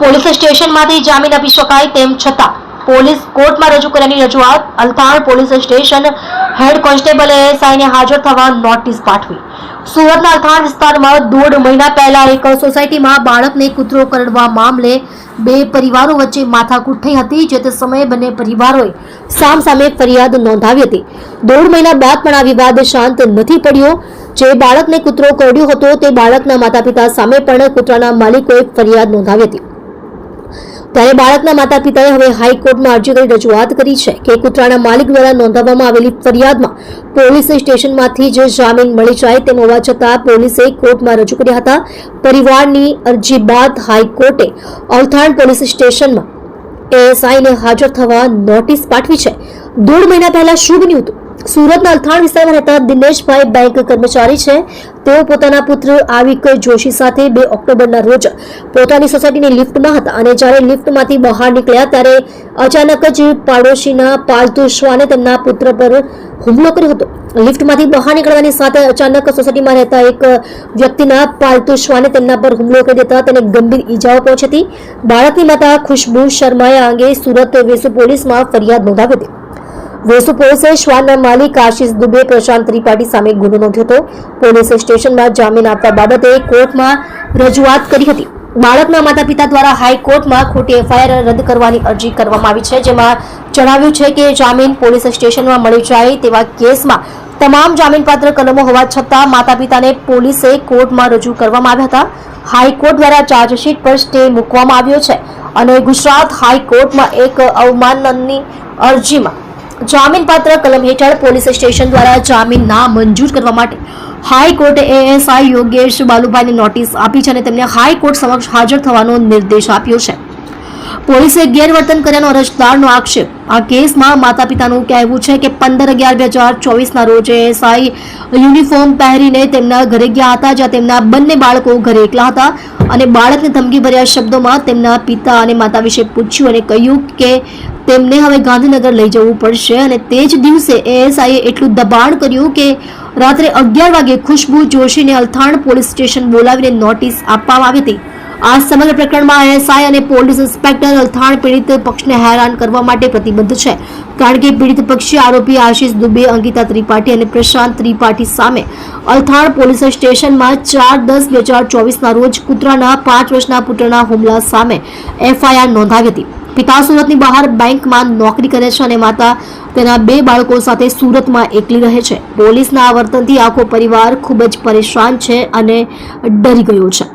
Police સ્ટેશનમાંથી જામીન આપી શકાય તેમ છતાં પોલીસ કોર્ટમાં રજૂ કર્યાની રજૂઆત. Althan police station head constable એએસઆઈને હાજર થવા નોટિસ પાઠવી. સુરતના અલથાણ વિસ્તારમાં 1.5 મહિના પહેલા એક સોસાયટીમાં બાળકને કૂતરો કરડવા મામલે બે પરિવારો વચ્ચે માથાકૂટ થઈ હતી. જે તે સમયે બંને પરિવારોએ સામસામે ફરિયાદ નોંધાવી હતી. 1.5 મહિના બાદ પણ આ વિવાદ શાંત નથી પડ્યો. જે બાળકને કૂતરો કરડ્યો હતો તે બાળકના માતા પિતા સામે પણ કૂતરાના માલિકોએ ફરિયાદ નોંધાવી હતી. ત્યારે બાળકના માતા પિતાએ હવે હાઈકોર્ટમાં અરજી કરી રજૂઆત કરી છે કે કૂતરાના માલિક દ્વારા નોંધાવવામાં આવેલી ફરિયાદમાં પોલીસ સ્ટેશનમાંથી જ જામીન મળી જાય તેમ હોવા છતાં પોલીસે કોર્ટમાં રજૂ કર્યા હતા. પરિવારની અરજી બાદ હાઈકોર્ટે અલથાણ પોલીસ સ્ટેશનમાં એએસઆઈને હાજર થવા નોટિસ પાઠવી છે. 1.5 મહિના પહેલા શું બન્યું હતું? સુરતના અલથાણ વિસ્તારમાં રહેતા દિનેશભાઈ બેંક કર્મચારી છે. તેઓ પોતાના પુત્ર આવિક જોશી સાથે 2 ઓક્ટોબરના રોજ પોતાની સોસાયટીની લિફ્ટમાં હતા અને જ્યારે લિફ્ટમાંથી બહાર નીકળ્યા ત્યારે અચાનક જ પાડોશીના પાલતુ શ્વાને તેમના પુત્ર પર હુમલો કર્યો હતો. લિફ્ટમાંથી બહાર નીકળવાની સાથે અચાનક સોસાયટીમાં રહેતા એક વ્યક્તિના પાલતુ શ્વાને તેમના પર હુમલો કરી દેતા તેને ગંભીર ઈજાઓ પહોંચી હતી. બાળકની માતા ખુશ્બુ શર્માએ આ અંગે સુરત વેસુ પોલીસમાં ફરિયાદ નોંધાવી હતી. વેસુ પોલીસે શ્વાનના માલિક આશિષ દુબે, પ્રશાંત ત્રિપાઠી સામે ગુનો નોંધ્યો હતો. પોલીસ સ્ટેશનમાં જામીન આપવા બાબતે કોર્ટમાં રજૂઆત કરી હતી. બાળકના માતા પિતા દ્વારા હાઈકોર્ટમાં ખોટી એફઆઈઆર રદ કરવાની અરજી કરવામાં આવી છે. જેમાં જણાવ્યું છે કે જામીન પોલીસ સ્ટેશનમાં મળી જાય તેવા કેસમાં તમામ જામીનપાત્ર કલમો હોવા છતાં માતા પિતાને પોલીસે કોર્ટમાં રજૂ કરવામાં આવ્યા હતા. હાઈકોર્ટ દ્વારા ચાર્જશીટ પર સ્ટે મૂકવામાં આવ્યો છે અને ગુજરાત હાઈકોર્ટમાં એક અવમાનનાની અરજીમાં જામીનપાત્ર કલમ હેઠળ પોલીસ સ્ટેશન દ્વારા જામીન ના મંજૂર કરવા માટે હાઈકોર્ટે એએસઆઈ યોગેશ બાલુભાઈને નોટિસ આપી છે અને તેમને હાઈકોર્ટ સમક્ષ હાજર થવાનો નિર્દેશ આપ્યો છે. પોલીસે ગેરવર્તન કર્યાનો અરજદારનો આક્ષેપ. આ કેસમાં માતા પિતાનું કહેવું છે કે 15/11/2024 ના રોજ એએસઆઈ યુનિફોર્મ પહેરીને તેમના ઘરે ગયા હતા, જ્યાં તેમના બંને બાળકો ઘરે એકલા હતા અને બાળકને ધમકીભર્યા શબ્દોમાં તેમના પિતા અને માતા વિશે પૂછ્યું અને કહ્યું કે તેમને હવે ગાંધીનગર લઈ જવું પડશે. અને તે જ દિવસે એએસઆઈએ એટલું દબાણ કર્યું કે રાત્રે 11 વાગે ખુશ્બુ જોશીને અલથાણ પોલીસ સ્ટેશન બોલાવીને નોટિસ આપવામાં આવી હતી. આ સમગ્ર પ્રકરણમાં એએસઆઈ અને પોલીસ ઇન્સ્પેક્ટર અલથાણ પીડિત પક્ષને હેરાન કરવા માટે પ્રતિબદ્ધ છે, કારણ કે પીડિત પક્ષે આરોપી આશિષ દુબે, અંકિતા ત્રિપાઠી અને પ્રશાંત ત્રિપાઠી સામે અલથાણ પોલીસ સ્ટેશનમાં 4/10/2024 ના રોજ કૂતરાના 5 વર્ષના પુત્રના હુમલા સામે એફઆઈઆર નોંધાવી હતી. પિતા સુરતની બહાર બેંકમાં નોકરી કરે છે અને માતા તેના 2 બાળકો સાથે સુરતમાં એકલી રહે છે. પોલીસના આ વર્તનથી આખો પરિવાર ખૂબ જ પરેશાન છે અને ડરી ગયો છે.